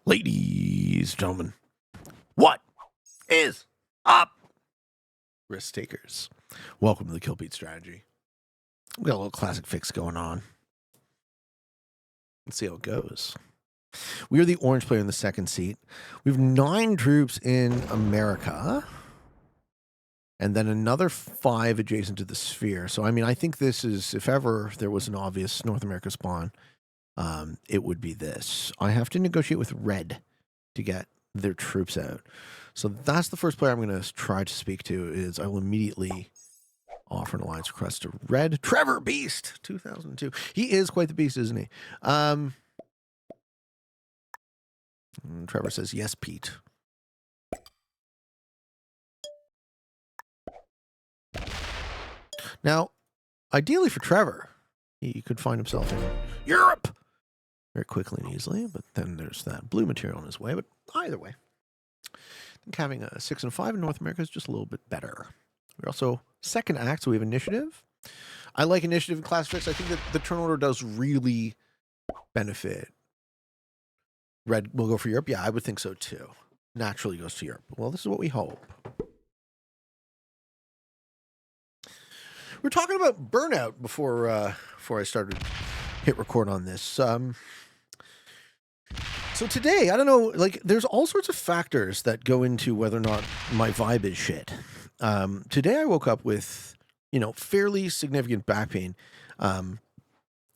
Ladies, gentlemen, what is up, risk takers? Welcome to the Kill Beat Strategy. We got a little classic fix going on. Let's see how it goes. We are the orange player in the second seat. We have 9 troops in America, and then another 5 adjacent to the sphere. So, I mean, I think this is, if ever there was an obvious North America spawn, it would be this. I have to negotiate with red to get their troops out. So that's the first player I'm going to try to speak to. Is I will immediately offer an alliance request to red. Trevor Beast, 2002. He is quite the beast, isn't he? Trevor says, yes, Pete. Now, ideally for Trevor, he could find himself in Europe very quickly and easily, but then there's that blue material in his way. But either way, I think having a 6 and 5 in North America is just a little bit better. We're also second act, so we have initiative. I like initiative in class fix. I think that the turn order does really benefit. Red will go for Europe. Yeah, I would think so too. Naturally goes to Europe. Well, this is what we hope. We're talking about burnout before I started hit record on this. So today, I don't know, like there's all sorts of factors that go into whether or not my vibe is shit. Today I woke up with, fairly significant back pain.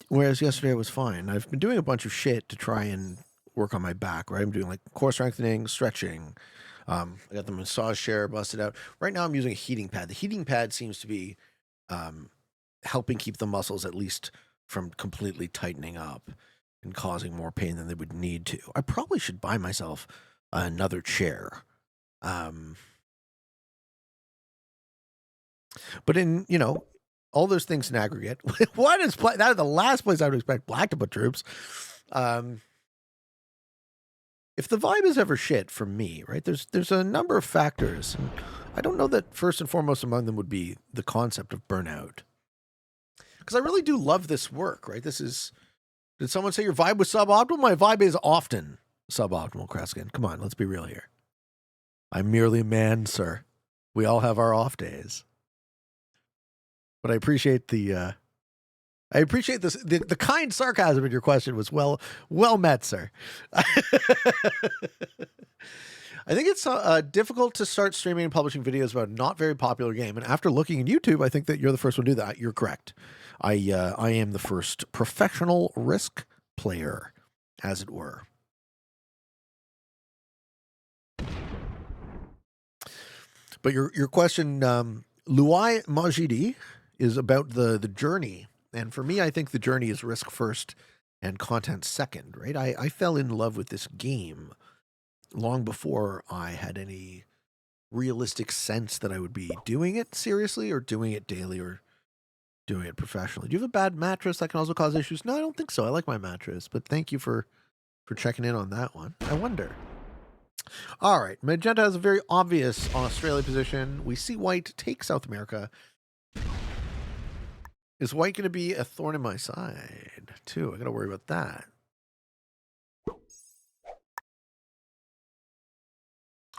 Whereas yesterday I was fine. I've been doing a bunch of shit to try and work on my back, right? I'm doing like core strengthening, stretching. I got the massage chair busted out. Right now I'm using a heating pad. The heating pad seems to be helping keep the muscles at least from completely tightening up and causing more pain than they would need to. I probably should buy myself another chair. But in, all those things in aggregate, that is the last place I would expect Black to put troops. If the vibe is ever shit for me, right, there's a number of factors. And I don't know that first and foremost among them would be the concept of burnout. Because I really do love this work, right? Did someone say your vibe was suboptimal? My vibe is often suboptimal, Kreskin. Come on, let's be real here. I'm merely a man, sir. We all have our off days. But I appreciate the kind sarcasm in your question was well met, sir. I think it's difficult to start streaming and publishing videos about a not very popular game. And after looking at YouTube, I think that you're the first one to do that. You're correct. I am the first professional Risk player, as it were. But your question, Luai Majidi, is about the journey. And for me, I think the journey is Risk first and content second, right? I fell in love with this game long before I had any realistic sense that I would be doing it seriously or doing it daily or doing it professionally. Do you have a bad mattress that can also cause issues? No, I don't think so. I like my mattress, but thank you for checking in on that one. I wonder. All right. Magenta has a very obvious Australia position. We see white take South America. Is white going to be a thorn in my side, too? I got to worry about that.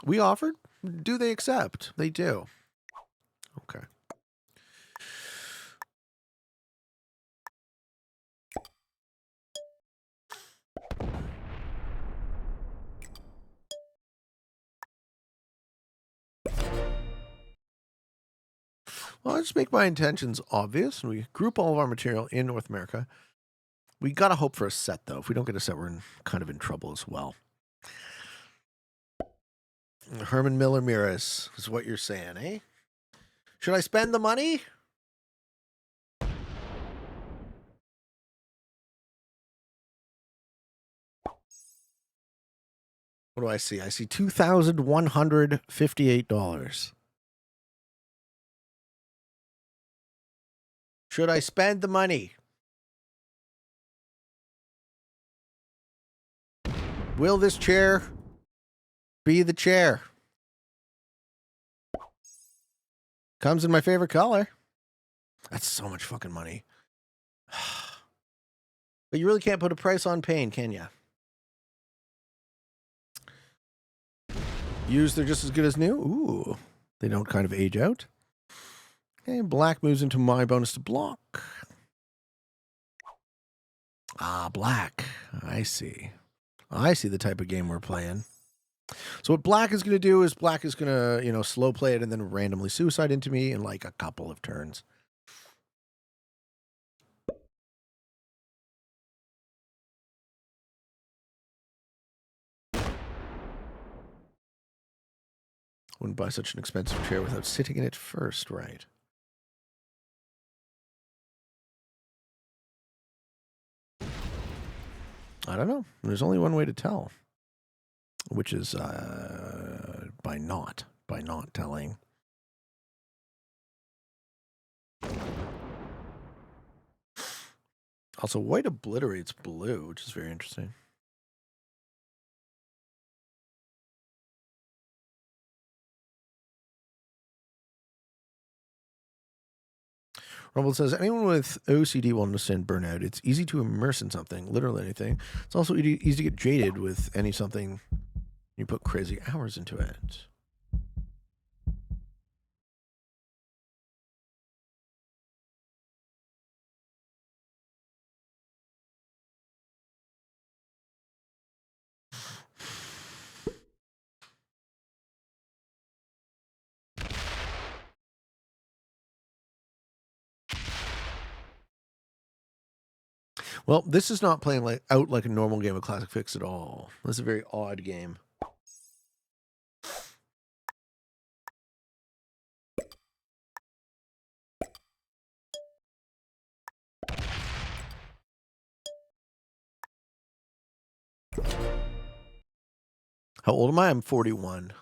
We offered. Do they accept? They do. Okay. Well, let's make my intentions obvious. We group all of our material in North America. We got to hope for a set, though. If we don't get a set, we're kind of in trouble as well. Herman Miller Miras is what you're saying, eh? Should I spend the money? What do I see? I see $2,158. Should I spend the money? Will this chair be the chair? Comes in my favorite color. That's so much fucking money. But you really can't put a price on pain, can you? Used, they're just as good as new. Ooh, they don't kind of age out. Okay, black moves into my bonus to block. Ah, black. I see. I see the type of game we're playing. So what black is going to do is black is going to, slow play it and then randomly suicide into me in like a couple of turns. Wouldn't buy such an expensive chair without sitting in it first, right? I don't know. There's only one way to tell, which is by not telling. Also, white obliterates blue, which is very interesting. Rumble says, anyone with OCD will understand burnout. It's easy to immerse in something, literally anything. It's also easy to get jaded with any something. You put crazy hours into it. Well, this is not playing out like a normal game of Classic Fix at all. This is a very odd game. How old am I? I'm 41.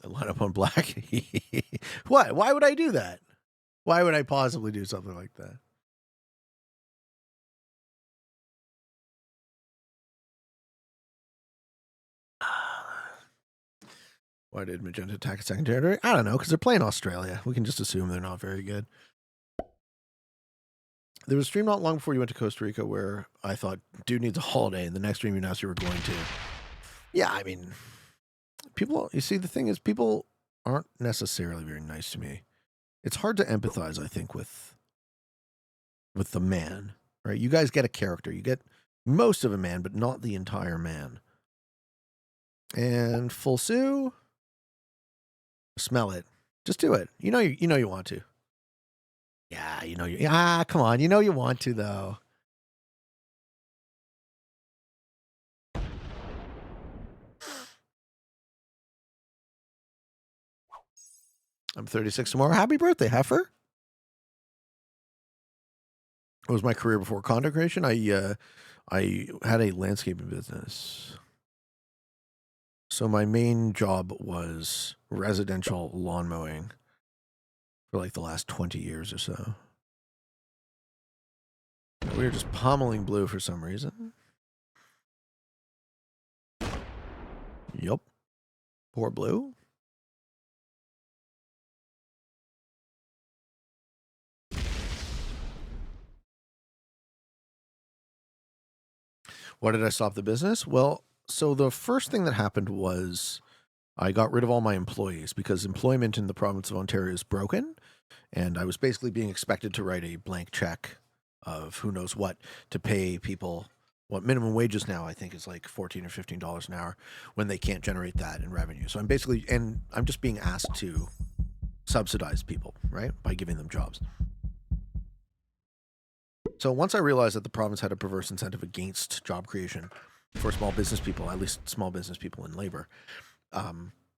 I line up on black. What? Why would I do that? Why would I possibly do something like that? Why did Magenta attack a second territory? I don't know, because they're playing Australia. We can just assume they're not very good. There was a stream not long before you went to Costa Rica where I thought, dude needs a holiday, and the next stream you announced you were going to. Yeah, I mean, people, you see, the thing is, people aren't necessarily very nice to me. It's hard to empathize, I think, with the man, right? You guys get a character. You get most of a man, but not the entire man. And full Sue, smell it. Just do it. You know you want to. Yeah, come on. You know you want to, though. I'm 36 tomorrow. Happy birthday, Heifer. It was my career before content creation. I had a landscaping business. So my main job was residential lawn mowing for like the last 20 years or so. We were just pummeling blue for some reason. Yup. Poor blue. Why did I stop the business? Well, so the first thing that happened was I got rid of all my employees because employment in the province of Ontario is broken. And I was basically being expected to write a blank check of who knows what to pay people. What minimum wages now, I think, is like $14 or $15 an hour when they can't generate that in revenue. So I'm just being asked to subsidize people, right, by giving them jobs. So once I realized that the province had a perverse incentive against job creation for small business people, at least small business people in labor,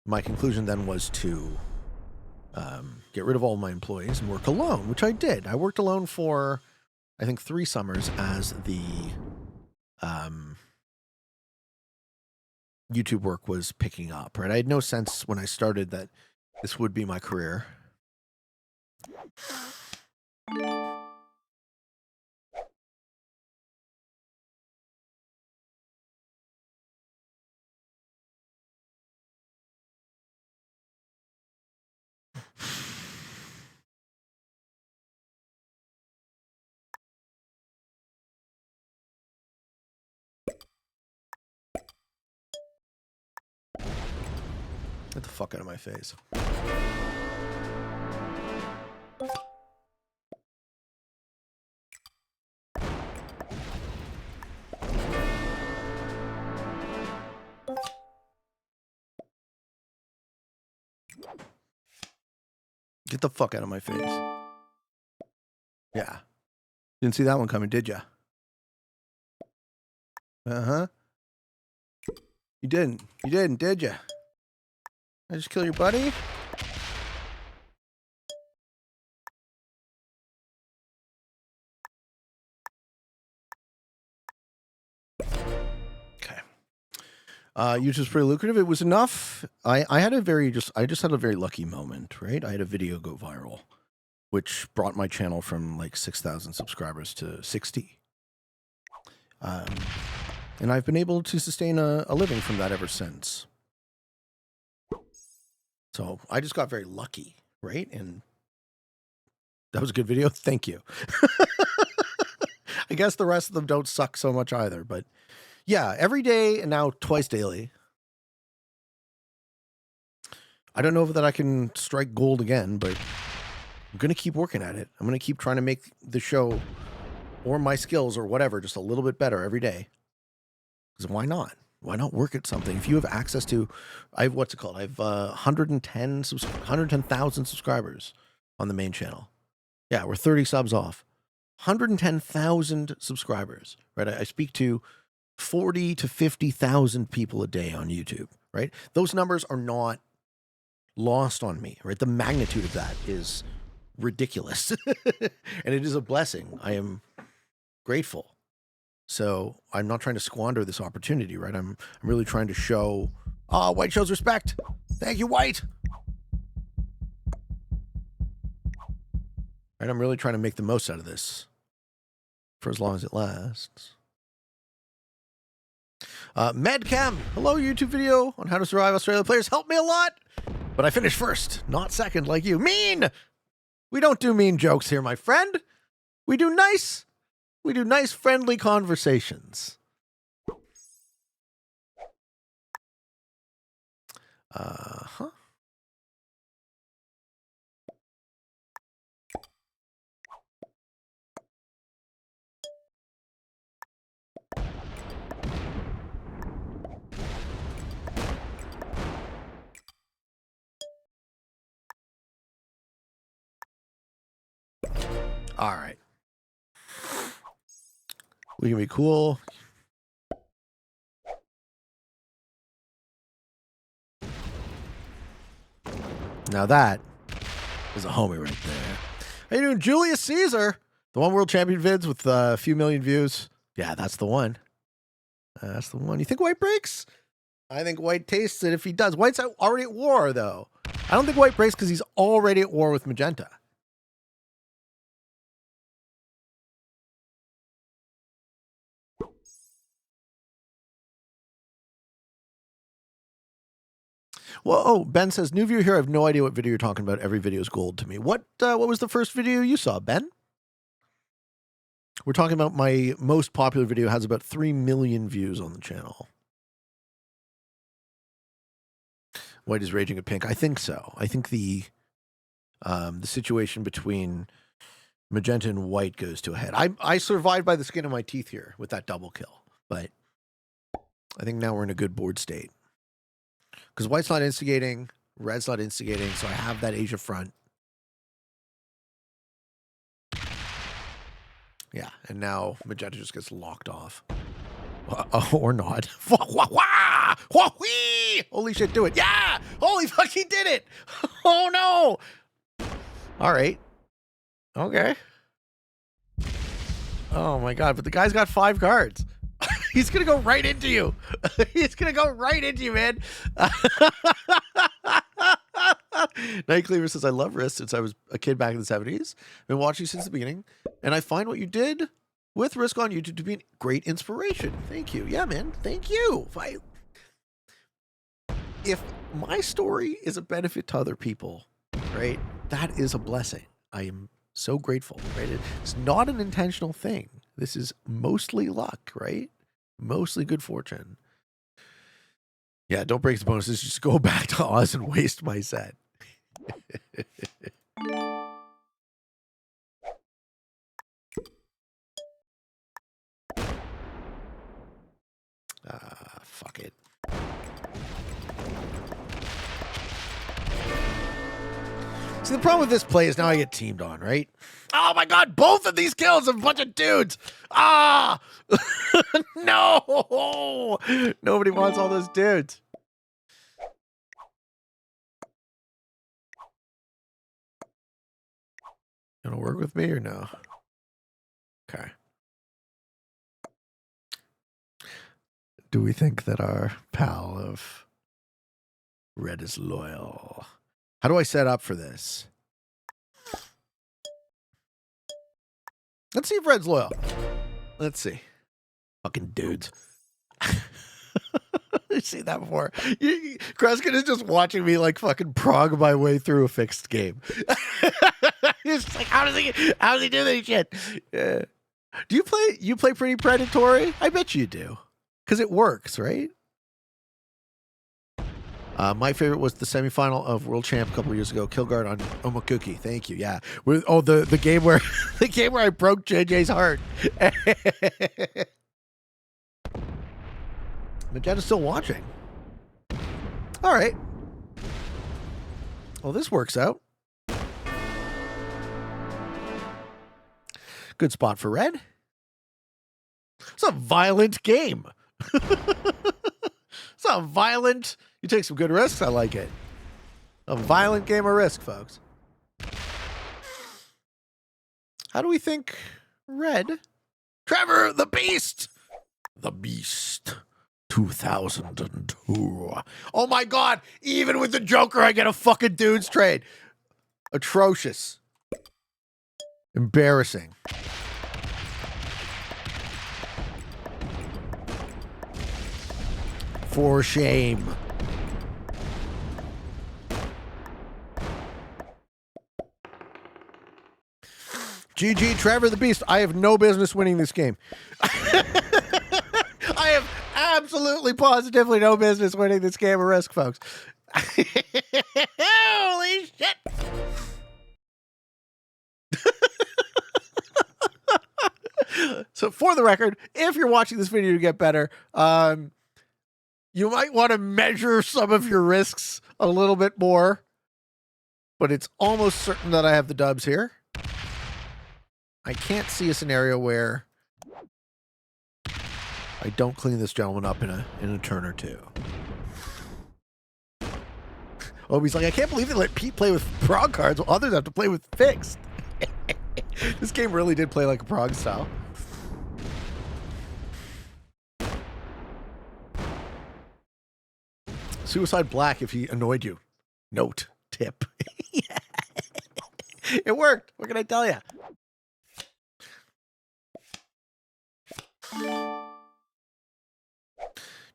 my conclusion then was to get rid of all my employees and work alone, which I did. I worked alone for, I think, 3 summers as the YouTube work was picking up, right? I had no sense when I started that this would be my career. Get the fuck out of my face. Get the fuck out of my face. Yeah. Didn't see that one coming, did ya? Uh-huh. You didn't. You didn't, did ya? I just kill your buddy? Okay. YouTube's pretty lucrative. It was enough. I just had a very lucky moment, right? I had a video go viral, which brought my channel from like 6,000 subscribers to 60. And I've been able to sustain a living from that ever since. So I just got very lucky, right? And that was a good video. Thank you. I guess the rest of them don't suck so much either, but yeah, every day and now twice daily. I don't know that I can strike gold again, but I'm going to keep working at it. I'm going to keep trying to make the show or my skills or whatever just a little bit better every day. Because why not? Why not work at something? If you have access to, what's it called? I have 110,000 subscribers on the main channel. Yeah, we're 30 subs off. 110,000 subscribers, right? I speak to 40 to 50,000 people a day on YouTube, right? Those numbers are not lost on me, right? The magnitude of that is ridiculous. And it is a blessing. I am grateful. So I'm not trying to squander this opportunity, right? I'm really trying to show, White shows respect. Thank you, White. Right, I'm really trying to make the most out of this for as long as it lasts. Medcam, hello, YouTube video on how to survive Australia players. Helped me a lot, but I finished first, not second like you. Mean! We don't do mean jokes here, my friend. We do nice, friendly conversations. Uh-huh. All right. We can be cool. Now that is a homie right there. How you doing, Julius Caesar? The one world champion vids with a few million views. Yeah, that's the one. That's the one. You think White breaks? I think White tastes it if he does. White's already at war, though. I don't think White breaks because he's already at war with Magenta. Well, oh, Ben says, new viewer here. I have no idea what video you're talking about. Every video is gold to me. What was the first video you saw, Ben? We're talking about my most popular video. Has about 3 million views on the channel. White is raging at pink. I think so. I think the situation between Magenta and White goes to a head. I survived by the skin of my teeth here with that double kill, but I think now we're in a good board state. Because White's not instigating, Red's not instigating, so I have that Asia front. Yeah, and now Magenta just gets locked off. Or not. Holy shit, do it. Yeah! Holy fuck, he did it! Oh no! All right. Okay. Oh my god, but the guy's got 5 cards. He's gonna go right into you. He's gonna go right into you, man. Night Cleaver says, I love Risk since I was a kid back in the 70s. Been watching since the beginning, and I find what you did with Risk on YouTube to be a great inspiration. Thank you. Yeah, man. Thank you. If my story is a benefit to other people, right, that is a blessing. I am so grateful, right? It's not an intentional thing. This is mostly luck, right? Mostly good fortune. Yeah, don't break the bonuses. Just go back to Oz and waste my set. Fuck it. See, the problem with this play is now I get teamed on, right? Oh my god, both of these kills are a bunch of dudes. Ah! No! Nobody wants all those dudes. Gonna work with me or no? Okay. Do we think that our pal of red is loyal? How do I set up for this? Let's see if red's loyal. Let's see. Fucking dudes. You've seen that before. Kreskin is just watching me like fucking prog my way through a fixed game. He's just like, how does he do this shit? Yeah. Do you play pretty predatory? I bet you do. Because it works, right? My favorite was the semifinal of World Champ a couple of years ago. Killguard on Omakuki. Thank you. Yeah. The game where the game where I broke JJ's heart. Magetta's still watching. All right. Well, this works out. Good spot for red. It's a violent game. It's a violent. You take some good risks. I like it. A violent game of risk, folks. How do we think red? Trevor, the Beast. The Beast. 2002. Oh my god. Even with the Joker, I get a fucking dudes trade. Atrocious. Embarrassing. For shame. GG, Trevor the Beast. I have no business winning this game. I have absolutely, positively no business winning this game of Risk, folks. Holy shit. So for the record, if you're watching this video to get better, you might want to measure some of your risks a little bit more, but it's almost certain that I have the dubs here. I can't see a scenario where I don't clean this gentleman up in a turn or two. Oh, he's like, I can't believe they let Pete play with prog cards while others have to play with fixed. This game really did play like a prog style. Suicide Black if he annoyed you. Note, tip. It worked. What can I tell you?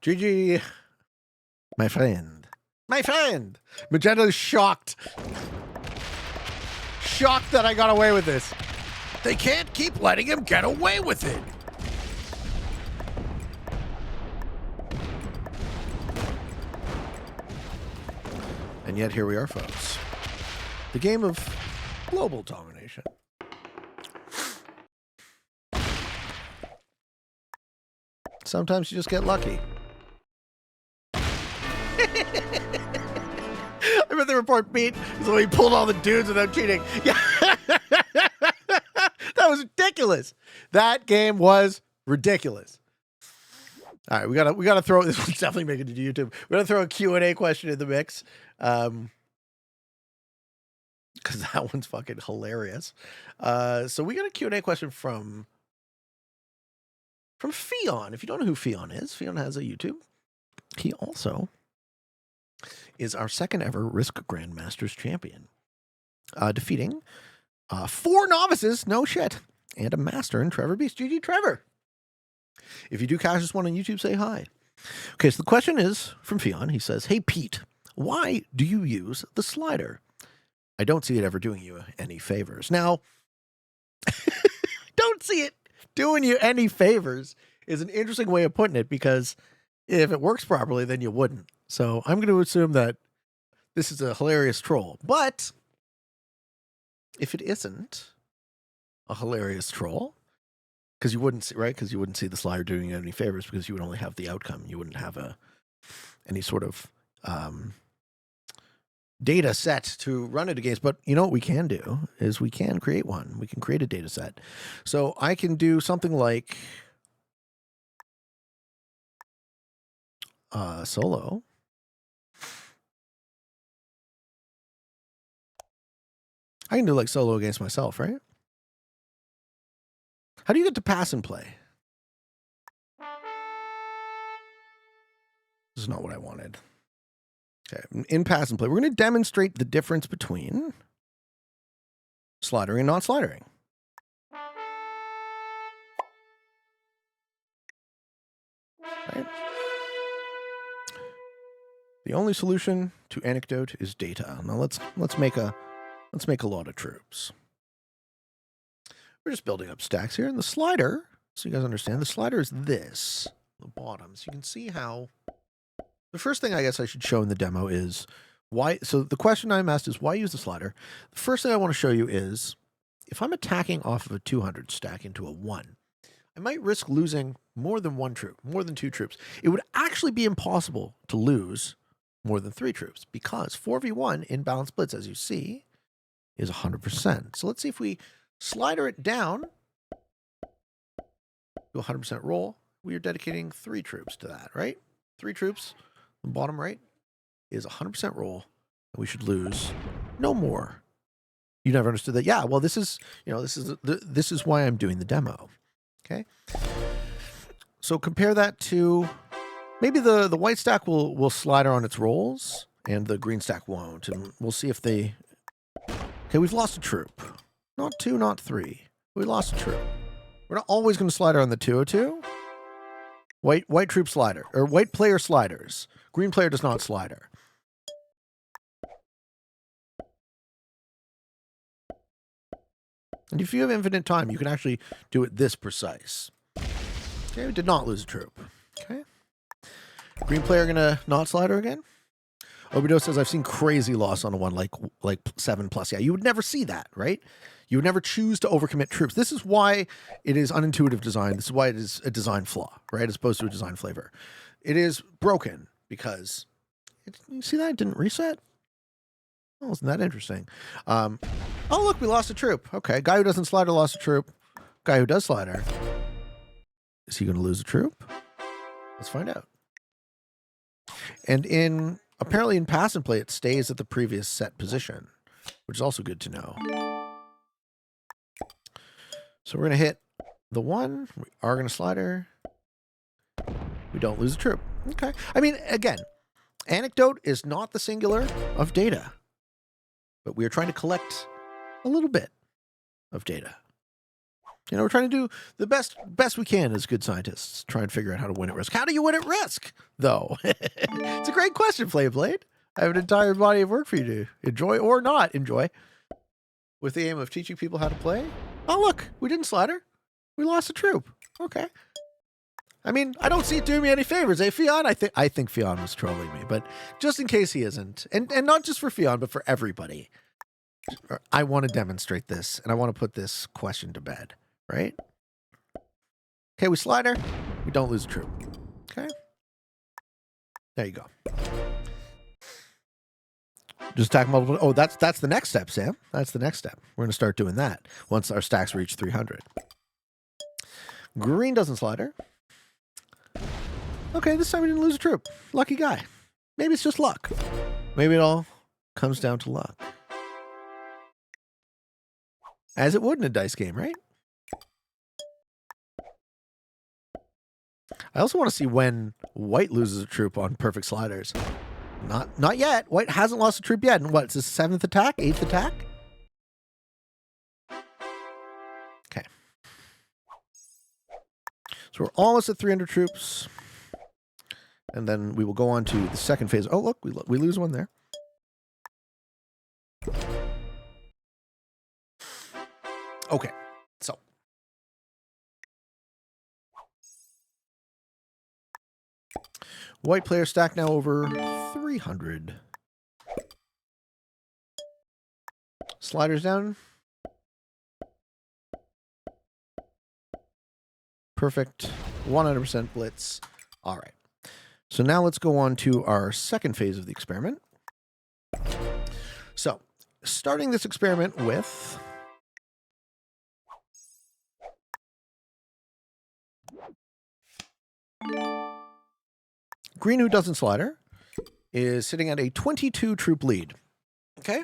GG, my friend. My friend. Magetta's shocked. Shocked that I got away with this. They can't keep letting him get away with it. And yet here we are, folks. The game of global domination. Sometimes you just get lucky. I read the report, Pete. So he pulled all the dudes without cheating. Yeah. That was ridiculous. That game was ridiculous. All right, we gotta throw this one's definitely making it to YouTube. We gotta throw a Q&A question in the mix. Because that one's fucking hilarious. So we got a Q&A question from Fion. If you don't know who Fion is, Fion has a YouTube. He also is our second ever Risk Grandmasters champion, defeating 4 novices, no shit, and a master in Trevor Beast. GG, Trevor. If you do catch this one on YouTube, say hi. Okay, so the question is from Fion. He says, hey, Pete, why do you use the slider? I don't see it ever doing you any favors. Now, don't see it doing you any favors is an interesting way of putting it, because if it works properly, then you wouldn't. So I'm going to assume that this is a hilarious troll. But if it isn't a hilarious troll, because you wouldn't see, right? Because you wouldn't see the slider doing you any favors because you would only have the outcome. You wouldn't have any sort of data set to run it against. But you know what we can do is we can create one. We can create a data set. So I can do something like solo. I can do like solo against myself, right? How do you get to pass and play? This is not what I wanted. Okay, in pass and play, we're going to demonstrate the difference between slidering and not slidering. Right? The only solution to anecdote is data. Now let's make a lot of troops. We're just building up stacks here, and the slider, so you guys understand, the slider is this, the bottom. So you can see how. The first thing I guess I should show in the demo is why. So the question I'm asked is why use the slider. The first thing I want to show you is if I'm attacking off of a 200 stack into a 1, I might risk losing more than 1 troop, more than 2 troops. It would actually be impossible to lose more than 3 troops because 4v1 in balanced blitz, as you see, is 100%. So let's see if we slider it down to 100% roll. We are dedicating 3 troops to that, right? 3 troops. The bottom right is 100% roll, and we should lose no more. You never understood that? Yeah. Well, this is why I'm doing the demo. Okay. So compare that to maybe the white stack will slider on its rolls, and the green stack won't, and we'll see if they. Okay, we've lost a troop. Not 2, not 3. We lost a troop. We're not always going to slider on the 202. White troop slider, or white player sliders. Green player does not slider. And if you have infinite time, you can actually do it this precise. Okay, we did not lose a troop. Okay. Green player gonna not slider again? Obido says, I've seen crazy loss on a 1 like 7+. Yeah, you would never see that, right? You would never choose to overcommit troops. This is why it is unintuitive design. This is why it is a design flaw, right? As opposed to a design flavor. It is broken because you see that it didn't reset? Oh, isn't that interesting? Oh, look, we lost a troop. Okay, guy who doesn't slider lost a troop. Guy who does slider. Is he going to lose a troop? Let's find out. And apparently in pass and play, it stays at the previous set position, which is also good to know. So we're going to hit the 1. We are going to slider. We don't lose a troop. Okay. I mean, again, anecdote is not the singular of data, but we are trying to collect a little bit of data. You know, we're trying to do the best we can as good scientists. Try and figure out how to win at risk. How do you win at risk, though? It's a great question, Flameblade. I have an entire body of work for you to enjoy or not enjoy, with the aim of teaching people how to play. Oh, look, we didn't slider. We lost a troop. Okay. I mean, I don't see it doing me any favors. Hey, Fionn, I think Fionn was trolling me, but just in case he isn't, and not just for Fionn, but for everybody, I want to demonstrate this, and I want to put this question to bed, right? Okay, we slider. We don't lose a troop. Okay. There you go. Just attack multiple. Oh, that's the next step, Sam. That's the next step. We're going to start doing that once our stacks reach 300. Green doesn't slider. Okay, this time we didn't lose a troop. Lucky guy. Maybe it's just luck. Maybe it all comes down to luck. As it would in a dice game, right? I also want to see when white loses a troop on perfect sliders. Not yet. White hasn't lost a troop yet. And what? It's his 7th attack? 8th attack? Okay. So we're almost at 300 troops. And then we will go on to the second phase. Oh, look, we lose one there. Okay, so. White player stack now over 300. Sliders down. Perfect. 100% blitz. All right. So now let's go on to our second phase of the experiment. So, starting this experiment with green, who doesn't slider, is sitting at a 22 troop lead. Okay?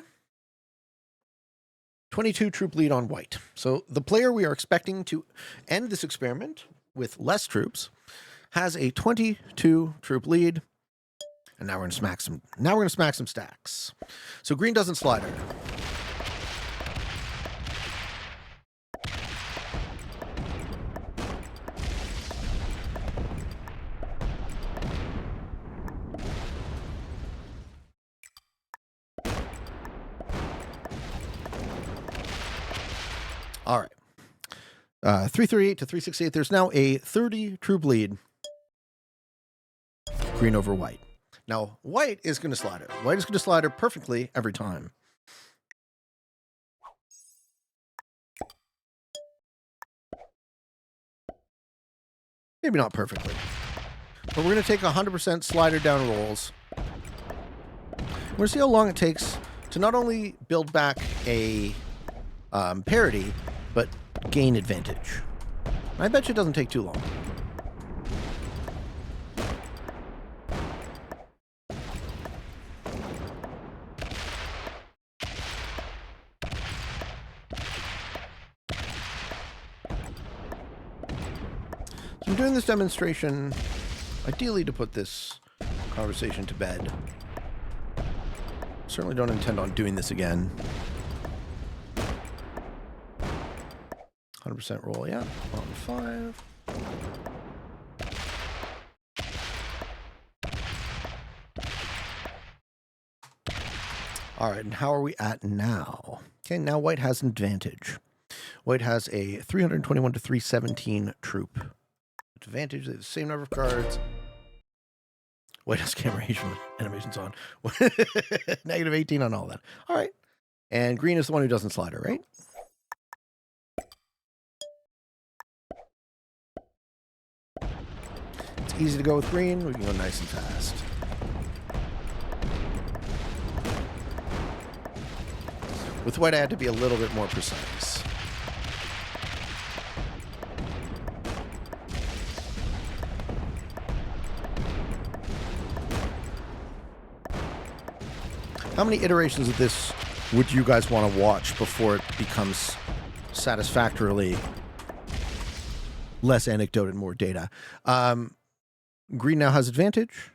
22 troop lead on white. So the player we are expecting to end this experiment with less troops has a 22 troop lead. And now we're gonna smack some. Now we're gonna smack some stacks. So green doesn't slider. All right. 338 to 368. There's now a 30 troop lead. Green over white. Now, white is going to slider. White is going to slider perfectly every time. Maybe not perfectly. But we're going to take 100% slider down rolls. We're going to see how long it takes to not only build back a parity, but gain advantage. I bet you it doesn't take too long. So I'm doing this demonstration ideally to put this conversation to bed. Certainly don't intend on doing this again. 100% roll, yeah. On 5. All right, and how are we at now? Okay, now white has an advantage. White has a 321 to 317 troop advantage. They have the same number of cards. White has camera animations on. Negative 18 on all that. All right. And green is the one who doesn't slider, right? It's easy to go with green. We can go nice and fast. With white, I had to be a little bit more precise. How many iterations of this would you guys want to watch before it becomes satisfactorily less anecdote and more data? Green now has advantage.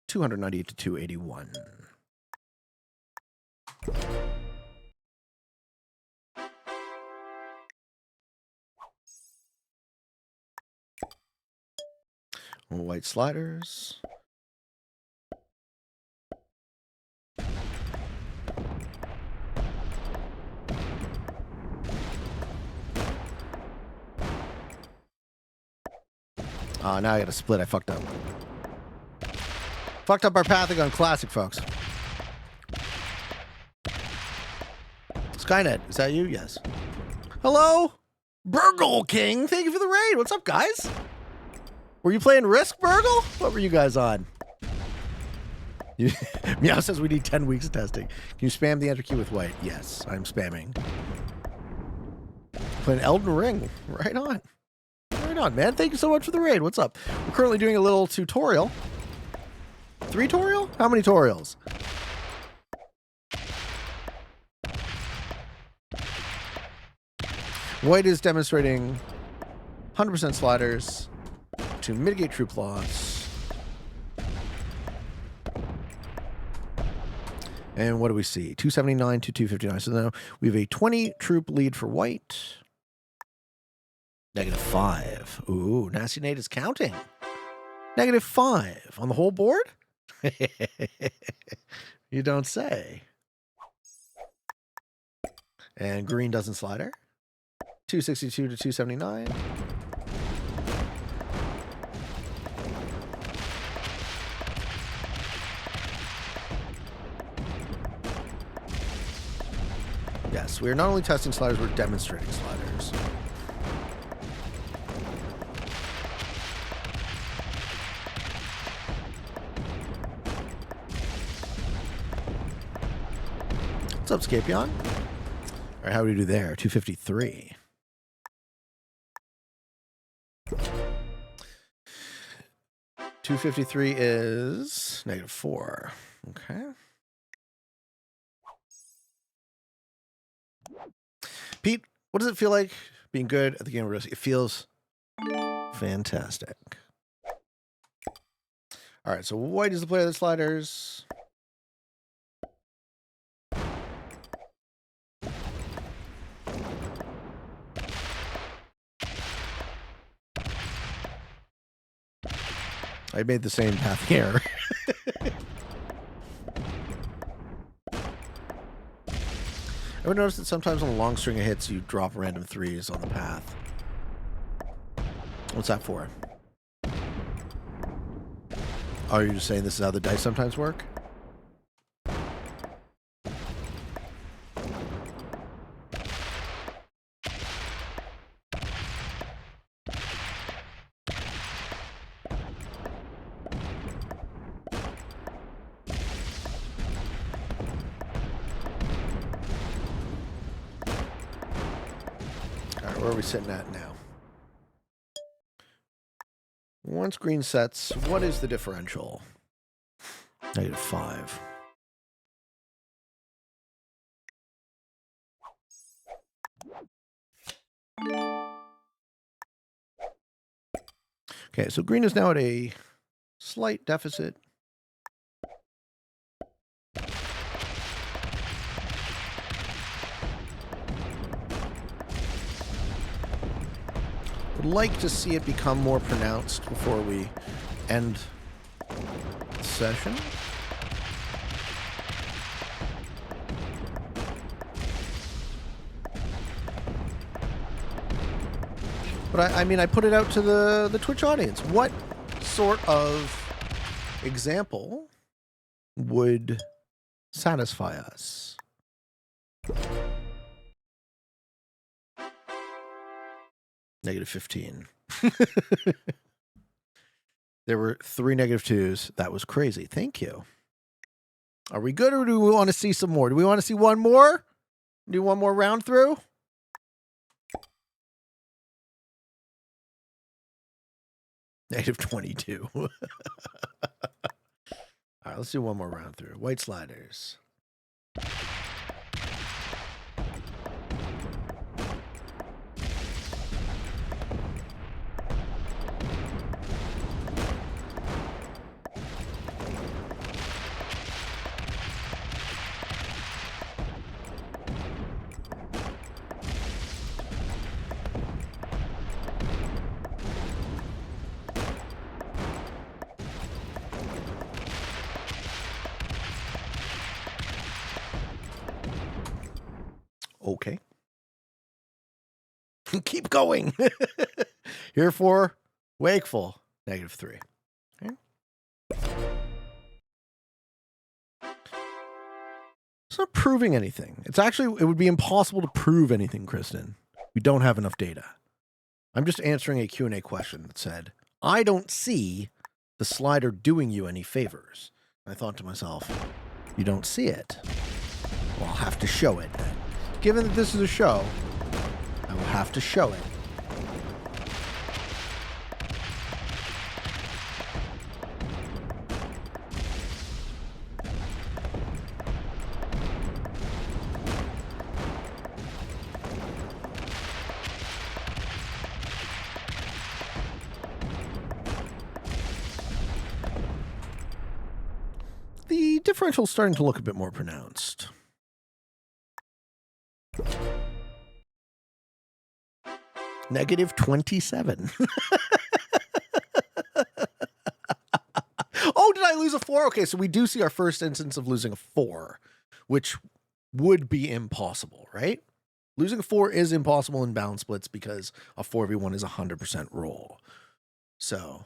298 to 281. White sliders. Now I got to split. I fucked up. Fucked up our Pathagon Classic, folks. Skynet, is that you? Yes. Hello? Burgle King, thank you for the raid. What's up, guys? Were you playing Risk, Burgle? What were you guys on? Meow says we need 10 weeks of testing. Can you spam the enter key with white? Yes, I'm spamming. Playing Elden Ring. Right on. Right on, man. Thank you so much for the raid. What's up? We're currently doing a little tutorial. 3-torial? How many tutorials? White is demonstrating 100% sliders to mitigate troop loss. And what do we see? 279 to 259. So now we have a 20 troop lead for white. -5. Ooh, Nasty Nate is counting. -5 on the whole board? You don't say. And green doesn't slider. 262 to 279. Yes, we are not only testing sliders, we're demonstrating sliders. What's up, Scapion? All right, how do we do there? 253. $253 is -4. Okay. Pete, what does it feel like being good at the game of risk? It feels fantastic. All right, so white is the player of the sliders. I made the same path here. I would notice that sometimes on a long string of hits, you drop random 3s on the path. What's that for? Are you just saying this is how the dice sometimes work? All right, where are we sitting at now? Once green sets, what is the differential? -5. Okay, so green is now at a slight deficit. Would like to see it become more pronounced before we end the session. But I mean, I put it out to the Twitch audience. What sort of example would satisfy us? -15. There were 3 -2s. That was crazy. Thank you. Are we good, or do we want to see some more? Do we want to see one more? Do one more round through? -22. All right, let's do one more round through. White sliders. Okay. Keep going. Here for wakeful, -3. Okay. It's not proving anything. It's actually, it would be impossible to prove anything, Kristen. We don't have enough data. I'm just answering a Q&A question that said, I don't see the slider doing you any favors. I thought to myself, you don't see it? Well, I'll have to show it then. Given that this is a show, I will have to show it. The differential is starting to look a bit more pronounced. -27. Oh, did I lose a 4? Okay, so we do see our first instance of losing a 4, which would be impossible, right? Losing a 4 is impossible in balance splits because a 4v1 is a 100% roll. So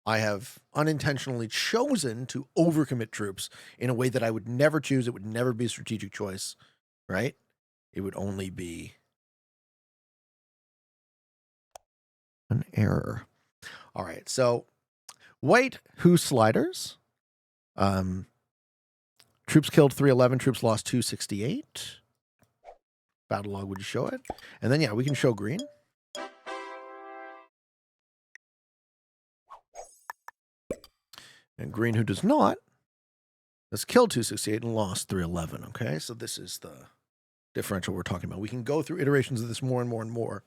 I have unintentionally chosen to overcommit troops in a way that I would never choose. It would never be a strategic choice, right? it would only be an error. All right, so white who sliders. Troops killed 311, troops lost 268. Battle log would show it. And then, yeah, we can show green. And green, who does not, has killed 268 and lost 311. Okay, so this is the differential we're talking about. We can go through iterations of this more and more and more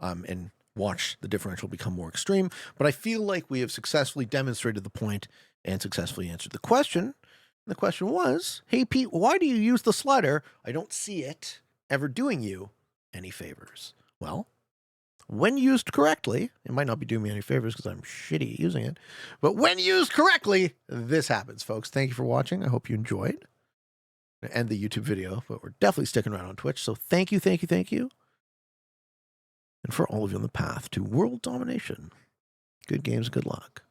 and watch the differential become more extreme. But I feel like we have successfully demonstrated the point and successfully answered the question. And the question was, hey, Pete, why do you use the slider? I don't see it ever doing you any favors. Well, when used correctly, it might not be doing me any favors because I'm shitty at using it, but when used correctly, this happens, folks. Thank you for watching. I hope you enjoyed. I'm gonna end the YouTube video, but we're definitely sticking around on Twitch. So thank you, thank you, thank you. And for all of you on the path to world domination, good games, good luck.